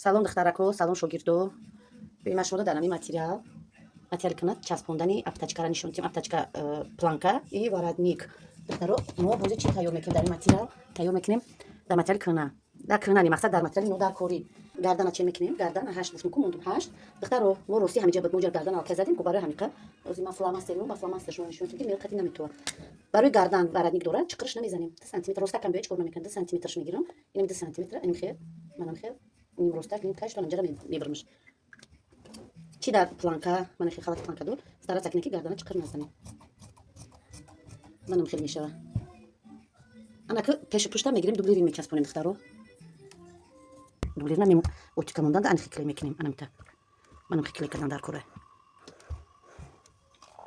салом духтарако, салом шогирдо. Бима шумо дар ҳамин материали канат часпондани аптачкаро нишон дидем. Аптачка планка и воротник. Духтаро мо ҳозир чи тайёр мекунем дар ин материал? Тайёр мекунем дар материали кӯна. Дар кӯнани мақсад дар материали но дар кори. Гардана чӣ мекунем? Гардана 8 гуфтум ку мондум 8. Духтаро мо рости ҳамиҷа боҷа гардана алка задем ку барои ҳамиқа озима фломастерно ба фломастер шумо нишон дидем мелқати наметова. Барои гардан воротник дорад чиқирш намезанем. 2 сантиметр ростакам бё чикор намекунем. 2 сантиметрш мегирам. Инам 2 сантиметр инам хел манам хел ним ростак ним каш то намҷара мебирамш. Чи дар планка мана хел халати планка дор старат закинем ки гардана чиқир назанем. Манам хел мешава. Анака пеши пушта мегирем дублирин мечаспонем духтаро. Дублирна мем оттика мондан ан хикле мекунем анамта. Манам хикле кардан дар кора.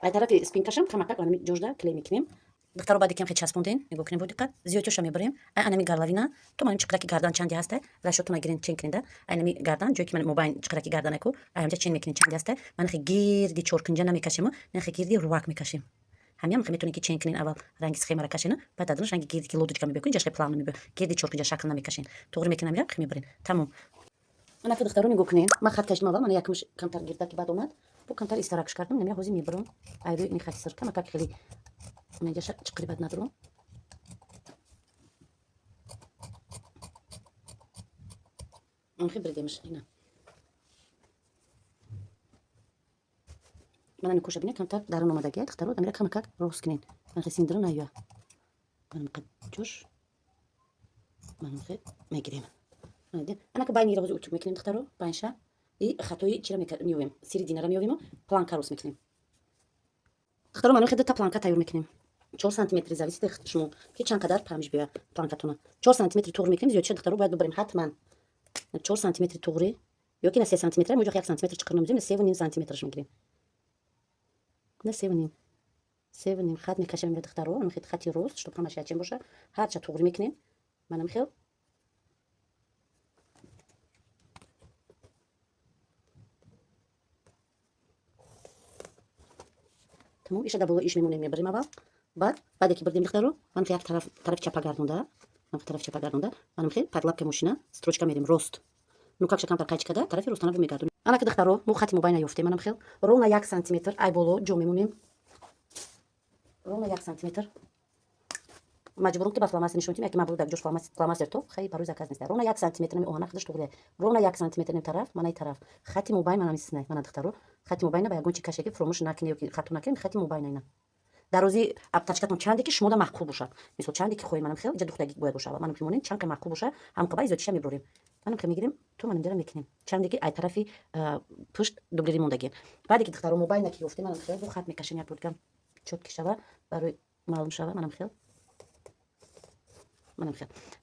Ай тарафи спинкашам камакак манам ҷожда клей мекунем. Духтаро баъди кем хел часпондем нигоҳ кунем бо диққат. Зиёдиёша мебарем. Ай анами гарлавина то манам чиқираки гардан чанди ҳасте. Рашотуна гирен чен куненда. Ай нами гардан ҷое ки ман мобайн чиқираки гардanaку ай ҳамҷа чен мекунем чанди ҳасте. Ман хел гирди чоркунҷа намекашему. Ман хел гирди руак мекашем. ҳамиам хел метавонем ки чен кунен аввал ранги схемаро кашена баъд адонаш ранги гирди ки лодочка мебиёкун ҷаш хел плавно мебиё. Гирди чоркунҷа шакл намекашен. Тоғри мекунем мирам хел мебарем. Тамом. Анака духтаро нигоҳ кунем. Ман хат кашидам аввал ман якмш камтар гирдаки баъд омад. Бо камтар истаракш кардам. Намира ҳозир мебарам. Ай рӯи ин хати сир камакак хели онҷаша чиқири бад надорам. Хел биридемш ина. Манам кӯша бина камтар дарун омадагия духтаро намира камакак рост кунен. Ман хел синдира наёя. Манам қад ҷош. Манам хел мегирем. Анака байни ира ҳозир утюг мекунем духтаро байнша. И хатои чира меёвем. Серединара меёвему планка рост мекунем. духтаро манам хел 2 та планка тайёр мекунем. 4 сантиметри зависит шумо ки чанд қадар памиш бия планкатона. 4 сантиметри тоғри мекунем. Зиёдша духтаро бояд бибарем ҳатман. 4 сантиметри тоғри ёки на 3 сантиметр мо ҷоқ 1 сантиметр чиқир намезем 3.5 сантиметрш мегирем. На 3.5 хат мекашем духтаро. Манам хел хати рост чтоб ҳамаш якчен боша. ҳарча тоғри мекунем. Манам хел тамом иша дар боло иш мемонем мебарем аввал. Баъде ки бирдем духтаро манам хел як тарафи чапа гардонда. Манам хел пад лапка мошина строчка мерем рост. Ну как камтар қайчи када тарафи ростана мегардонем. Анака духтаро мо хати мобайна ёфтем. Манам хел ровна 1 сантиметр ай боло ҷо мемонем. Ровна 1 сантиметр маҷбурум ки ба фломастер нишон дидем яки ман буд дар ҷош фломастер то хеле барои заказ нест. Ровна 1 сантиметр нами оҳана худаш тоғри. Ровна 1 сантиметр нами тараф манай тараф. Хати мобайн манам истинай мана духтаро. Хати мобайна ба ягон чи кашеки фромӯш накунед ёки хато накунед. Хати мобайна ина. дарози аптачкатон чанде ки шумода маъқул бошад. Мисол чанде ки хоҳем манам хел ҷа духтагӣ бояд боша. Манам химонем чанд ки маъқул боша ҳамқаба изодиша мебарем. Манам хел мегирем то манам ҷара мекунем. Чанде ки ай тарафи пушт дублири мондагӣ. Баъде ки духтаро мобайна ки ёфтем манам хел бо хат мекашем як будгам чотки шава барои маълум шава. Манам хел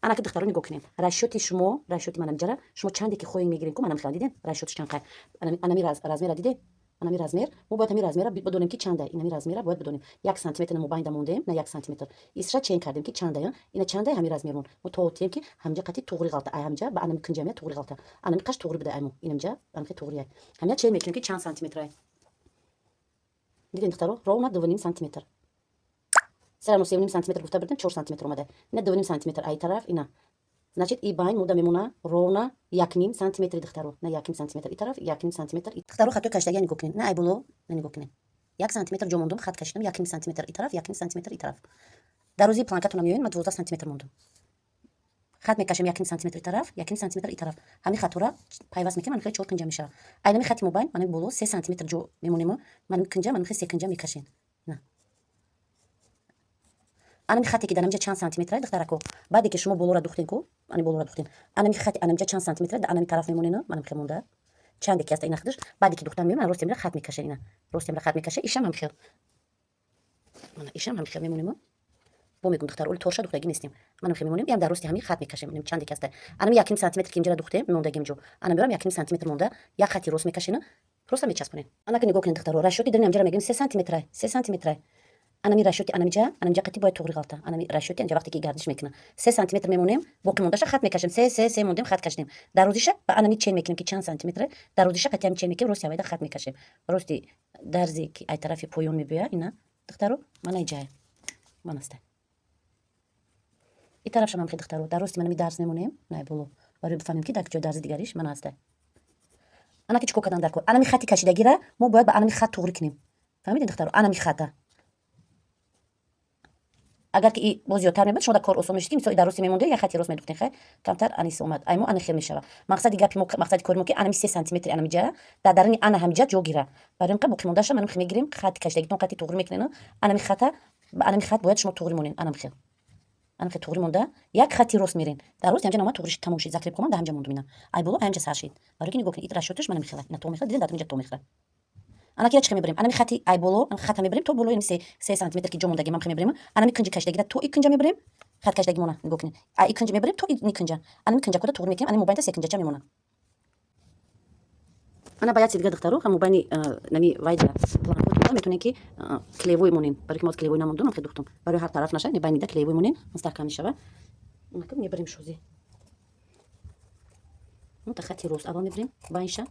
анака духтаро нигоҳ кунем. Расчёти шумо расчёти манам ҷара шумо чанде ки хоҳем мегирем ку манам хел дидем расчётиш чанд қай. Анами размера дидем. Анами размер мо бояд ҳамин размера бидонем ки чанда. Инами размера бояд бидонем. 1 сантиметр мобайнда мондем на 1 сантиметр. Исра чен кардем ки чанда. Ина чанда ҳамин размер мон. Мо тоотем ки ҳамҷа қати тоғри ғалта. Ай ҳамҷа ба анами кунҷамия тоғри ғалта. Анами қаш тоғри бида аймо. Инамҷа анхе тоғри ай. Ҳамҷа чен мекунем ки чанд сантиметр ай. Дидем духтаро ровна 2.5 сантиметр. Сара мо 3.5 сантиметр гуфта бирдем 4 сантиметр омада. Ина 2.5 сантиметр ай тараф ина. Значит и байн мода мемона ровна 1.5 сантиметри духтаро. На 1.5 сантиметр и тараф 1.5 сантиметр. Духтаро хатои кашидагия нигоҳ кунем. На ай боло на нигоҳ кунем. 1 сантиметр ҷо мондум хат кашидам 1.5 сантиметр и тараф 1.5 сантиметр и тараф. Дарози планкатона меёем ма 12 сантиметр мондум. Хат мекашем 1.5 сантиметр и тараф 1.5 сантиметр и тараф. ҳамин хатора пайваст мекунем манам хел 4 кунҷа мешава. Айнами хати мобайн манам боло 3 сантиметр ҷо мемонем. Манам кунҷа манам хел 3 кунҷа мекашем. На анами хате ки данамҷа чанд сантиметр духтарако баъде ки шумо болора духтен ку ани болора духтен анами хати анамҷа чанд сантиметр да анами тараф мемонена манам хел монда чанде ки аста ина худаш баъде ки духтам мемона ростемра хат мекаша ина ростемра хат мекаша ишам ҳам хел мана ишам ҳам хел мемонем бо мегум духтар оли торша духтагӣ нестем манам хел мемонем ям дар рости ҳамин хат мекашем инам чанде ки аста анами 1 сантиметр ки инҷара духтем мондагим ҷо анам берам 1 сантиметр монда як хати рост мекашена просто мечаспонем анака нигоҳ кунед духтаро расчёти дарин амҷара мегирем 3 сантиметр ай 3 сантиметр ай анами расчёти анамҷа қати бояд тоғри ғалта анами расчёти анҷа вақте ки гардиш мекуна 3 сантиметр мемонем боқӣ мондаша хат мекашем 3 мондем хат кашидем дарозиша ба анами чен мекунем ки чанд сантиметр дарозиша қати ҳам чен мекунем рости авайда хат мекашем рости дарзе ки ай тарафи поён мебиёя ина духтаро манай ҷай ман аста и тарафша ман хел духтаро дар рости манами дарз мемонем най боло برای بفهمیم که در کجا درز دیگریش من هسته. انا که چیکار کردن در کار؟ انا خطی کشیدگی را ما باید به انا خط توغری کنیم. فهمیدین دخترو؟ انا خطه. اگر که این باز زیادتر میبود شما در کار آسان میشه که مثلا در راست میمونده یا خطی راست میدوختین خیر کمتر انیس اومد ایمو انا خیر میشه مقصد گپی مقصد کاری مو که انا 3 سانتی متر انا میجا در درون انا همجا جو گیره برای اینکه باقی مونده منم میگیریم خط کشیدگیتون خطی توغری میکنین انا خطا انا خط باید شما توغری مونین انا خیر انا خط توغری مونده یک خطی راست میرین در راست همجا نما توغریش تموم شد ذکر کنم در همجا موندم اینا ای بولو همجا سرشید برای که نگاه کنید این رشوتش منم خیر نه تو میخواد دیدین در اینجا تو میخواد انا كده چخ میبریم انا خطی ای بولو انا خط میبریم تو بولو یعنی 3 سانتی متر که جو موندگی من میبریم انا میکنج کشیدگی تو ایکنجا میبریم خط کشیدگی مونه نگاه کنید ای ایکنجا میبریم تو ایکنجا انا میکنجا کدا توغری میکنم انا موبایل تا سکنجا میمونه انا باید دیگه دخترو هم موبایل نمی واید میتونه که کلیوی مونین برای که ما کلیوی نموندم خیلی دختم برای هر طرف نشه نباید میده کلیوی مونین مستحکم میشه انا که میبریم شوزی اون تا خطی روز اول میبریم باینشه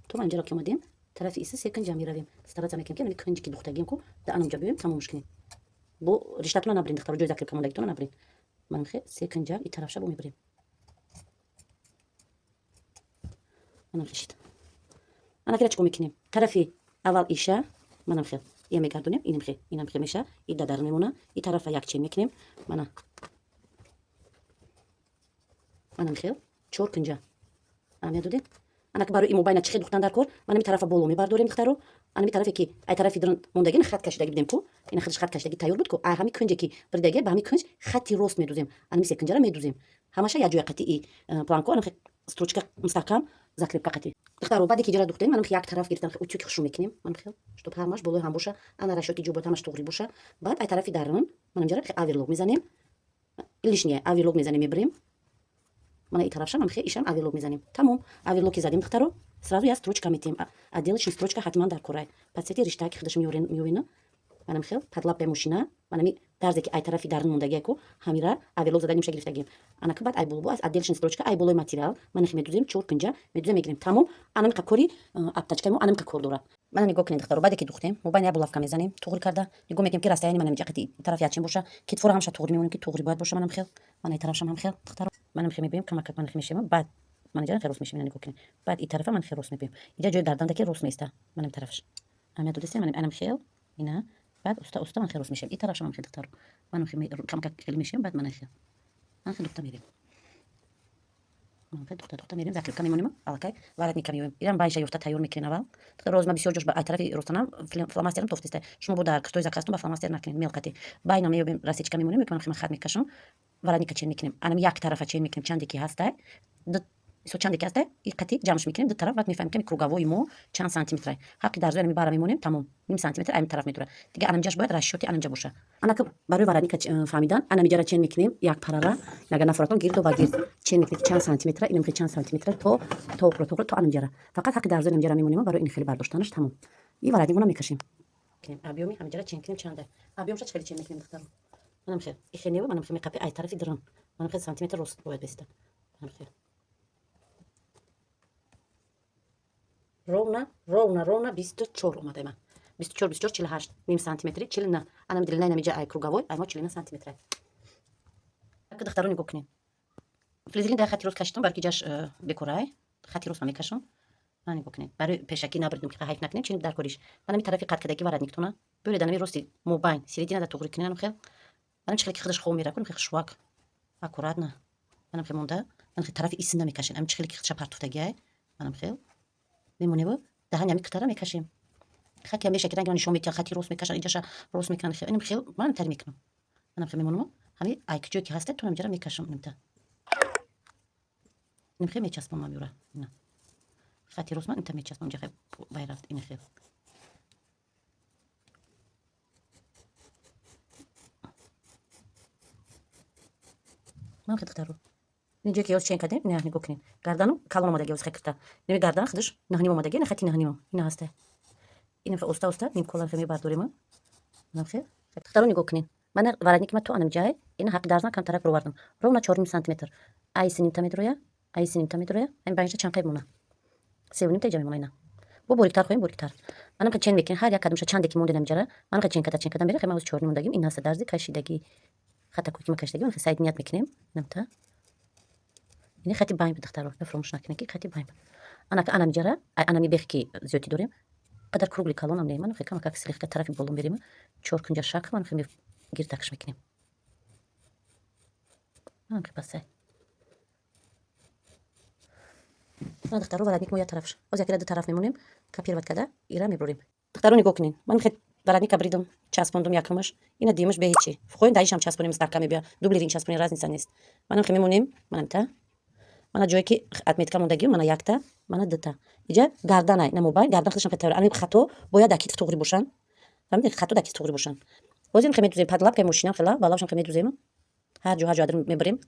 تو من جرا که اومدیم طرف ایسه سکنجا میرویم استرات میکنم که نمیکنج که دختگیم کو ده انم جابیم تمام مشکلی بو رشتهتون نبرین دخترو جوی ذکر کنم لگتون نبرین من خیلی سکنجا این طرف شبو میبریم من خشید انا كده چیکار میکنیم طرفی اول ایشه منم خیلی یه میگردونیم اینم خیلی میشه این در میمونه این طرف یک چین میکنیم منم خیلی چور کنجا انا میدودید انا که برای این موبایل چخی دختن در کار من می طرف بالو میبرداریم دخترو انا می طرفی که ای طرفی درن موندگی خط کشیدگی بدیم کو این خودش خط کشیدگی تیار بود کو ای همی کنجی که بردگی به همی کنج خطی راست میدوزیم انا می سکنجا میدوزیم همشه یا جوی قطعی پلانکو انا استروچکا مستحکم ذکر قطعی دخترو بعد که جرا دختیم منم یک طرف گرفتم اوچو که خشو میکنیم من خیلی شتو همش بالو هم باشه انا رشوتی جو همش توغری باشه بعد ای طرفی درن منم جرا اویرلوگ میزنیم لیشنیه اویرلوگ میزنیم میبریم من این طرف شم خیلی ایشم اویرلوگ میزنیم تمام اویرلوگ زدیم دخترو сразу я строчка میتیم отделочная строчка حتما در کره پس تی رشته که خودش میورینه منم خیلی پدلاب به ماشینا منم درزی که ای طرفی درن موندگی کو همیرا اویرلوگ زدیم میشه گرفتگیم انا که بعد ای بولو از отделочная строчка ای بولو ماتریال من خیلی میدوزیم چور کنجا میدوزیم میگیریم تمام انا میکوری اپتاچکمو انا میکور دورا من نگاه کنید دخترو بعد که دوختیم موبایل یا بولافکا میزنیم توغری کرده نگاه میکنیم که راسته یعنی منم جقتی طرف یاچین باشه که فور همش توغری میمونیم که توغری باید باشه منم خیلی من ای طرف شم هم خیلی دخترو منم خیلی میبینم کمک من خیلی میشم بعد من جان خیروس میشم نگاه کنید بعد این طرف من خیروس میبینم اینجا جای گردن که روس نیسته منم طرفش اما دو دسته منم خیل اینا بعد استا من خیروس میشم این طرفش من خیلی دخترو منم خیلی کمک خیلی میشم بعد من خیلی دکتر میریم من خیلی دکتر میریم ذکر کنیم میمونیم اوکی وارد میکنیم ایران باشه یفته تیار میکنه اول روز ما بسیار جوش به طرف روستانم فلاماسترم توفتسته شما بود در کتوی زکاستون با فلاماستر نکنید میلقتی باینم میبینیم راسیچ میمونیم میکنم خیلی میکشم وارد میکشیم میکنیم انا یک طرف چین میکنیم چندی کی هسته سو چند دیگه هسته این قطعی جمعش میکنیم دو طرف بعد میفهمیم که کروگاوی مو چند سانتی متره حقی در زیر میباره میمونیم تمام نیم سانتی متر این طرف میدوره دیگه انجاش باید رشوتی انجا باشه انا که برای وارد که فهمیدن انا میجره چین میکنیم یک پرره نگه نفراتون گیر تو با گیر چین میکنیم چند سانتی متره اینم که چند سانتی متره تو انجره فقط حقی در زیر میجره میمونیم برای این خیلی برداشتنش تمام این وارد میمونم میکشیم که ابیومی همینجوری چین کنیم چنده ابیومش خیلی چین میکنیم دخترم منم خیلی این خیلی منم خیلی قپی ای طرفی درن منم خیلی سانتی متر راست باید بسته منم خیلی رونا 24 اومده من 24 48 نیم سانتی متری 40 نه انا میدل نمیجا ای کروگاوی ای ما 40 سانتی متر که دخترو نگاه کنین فلزلین ده خطی روز کشتم برای که جاش بکورای خطی روز میکشم من نگاه کنین برای پیشکی نبردیم که حیف نکنین چون در کوریش من می طرفی قد کدکی وارد نیکتونه böyle دنمی راستی موبایل سریدینا da توغری کنین خیلی من چخلی که خودش خوب میره کنم خیلی شواک اکورات نه منم خیلی مونده من خیلی طرفی ایسن نمیکشین ام چخلی که خودش پرتوفتگی منم خیلی میمونه و دهن یمی کتره میکشیم خطی همیشه که رنگی نشون میده خطی روز میکشن اینجاش روز میکنن خیلی اینم خیلی من تر میکنم منم خیلی میمونم همین ایکجو که هسته تونم جرا میکشم نمیته اینم خیلی میچسبم میوره نه خطی روز من انت میچسبم اونجا خیلی وایرفت این خیلی من خیلی دخترو اینجا که یاز چین کردیم نه نگاه کنین گردنو کالون اومده یاز خیلی کرده نمی گردن خودش نهنیم اومده نه خطی نهنیم این هسته اینم خیلی اوستا نیم کلان خیلی برداریم من خیلی دخترو نگاه کنین من وارد نیکم تو انم جای این حق درزن کم طرف رو وردم رو 4 سانتی متر ای سنتیمتر این بینش چند قیب مونه 3 تا جمع مونه اینا بو بوریکتر خویم بوریکتر منم که چین میکنم هر یک کدومش چند کی مونده نمیجره من که چین کردم بره خیلی موز 4 موندگیم این هست درزی کشیدگی خطا کوکی ما کشیدگی من خیلی سعی نیت میکنیم نمتا یعنی خطی بایم دخترو فراموش نکنید که خطی بایم. انا میجره انا میبخ کی زیادی داریم قدر کروگلی کالونم نیمان خیلی کم که سلیخ که طرفی بالون بریم چهار کنجا شاک من خیلی گیر تاکش میکنیم. من که بسه من دخترو ورادنیک مویا طرفش از یکی دو طرف میمونیم کپیر وقت کده ایرا میبریم. دخترو نگاه کنین من خیلی ورادنیک بریدم چسبوندم یکمش اینا دیمش به هیچی خوین دایشم چسبونیم مستحکم بیا دوبلی چسبونی راز نیست منم خیلی میمونیم منم تا من جایی که اتمیت کم موندگی من یک تا من دو تا اینجا گردن نه موبایل گردن خودشم پتر انا خطو باید دکیت توغری باشن فهمیدی خطو دکیت توغری باشن وزین خیلی دوزیم پدلاب که ماشینم خلا بالاشم خیلی دوزیم هر جا در میبریم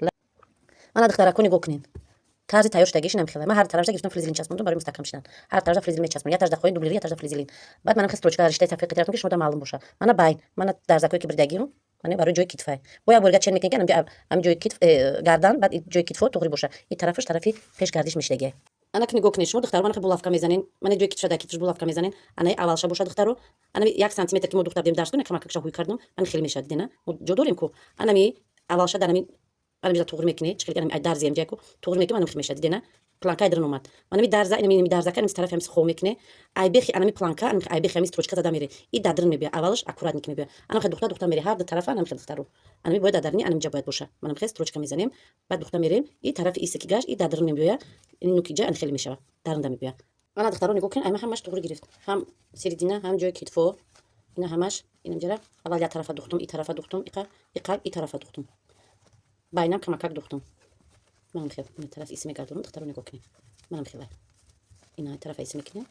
من دخترا کنی گوکنین تازه تایورش دگیش نمیخوام من هر طرفش گفتم فلزلین چسبوندم برای مستحکم شدن هر طرف فلزلین چسبون یا طرف خوین دوبلی یا طرف فلزلین بعد من خست تروچکا رشته تفریق کردم که شما معلوم باشه من باین من در زکوی که بردگیرم من برای جوی کتفه باید برگه چن میکنم که ام جوی کتف گردن بعد جوی کتفو توغری باشه این طرفش طرفی پیش گردش میشدگه انا کنی گوکنی شما دختر من خیلی بولافکا میزنین من جوی کتف دکی بولافکا میزنین انا اولش باشه دخترو انا 1 سانتی متر که دختر دیم درس کنه کمک هوی کردم من خیلی میشد دینا جدولیم کو انا می اولش دارم انا بیزا توغری میکنی چکلی انا درزیم جاکو توغری میکنم من خیلی میشد دینا پلانکای درن اومد من می درزا اینم می درزا کنم طرف همس خو میکنه ای بخی انا می پلانکا انا ای بخی همس تروچکا زدا میره این دادرن میبیا اولش اکورات میکنه بیا انا خیلی دختر میره هر دو طرف انا خیلی دخترو انا می باید دادرنی انا باید باشه من خیلی تروچکا میزنیم بعد دختر میریم این طرف ایسکی گاش این دادرن میبیا این نوکیجا انا خیلی میشه درن میبیا انا دخترو نگاه کن اما همش توغری گرفت هم سریدینا هم جوی کتفو اینا همش اینم جرا اول یا طرف دختم این طرف دختم این طرف دختم باینم کمک دختم من خیلی من طرف اسمی کردم دخترو نگاه کن منم خیلی اینا طرف اسمی کنه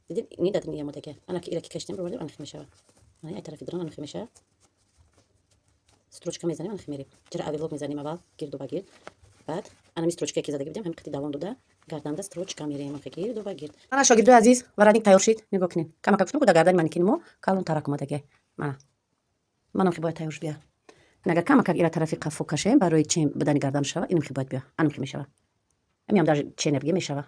دیدین اینی دادم یه مدت که انا که ایرکی کشتم رو انا خیلی میشه من این طرف درن انا خیلی میشه ستروچکا میزنیم انا خیلی میریم جرا اول میزنیم اول گیرد و گیرد بعد انا ستروچکا کی زده بودم هم قتی دوام داده گردن دست ستروچکا میریم من گیرد و گیرد انا شاگردو عزیز ورانیک تیار شید نگاه کنین کما کفنو کدا گردن من کنیم کالون تراکم دگه منم خیلی باید تیارش بیا نگه کما که ایرا طرفی قفو کشه برای چین بدن گردن شوا اینم خیلی باید بیا انا خیلی میشه همین هم در چین بگی میشه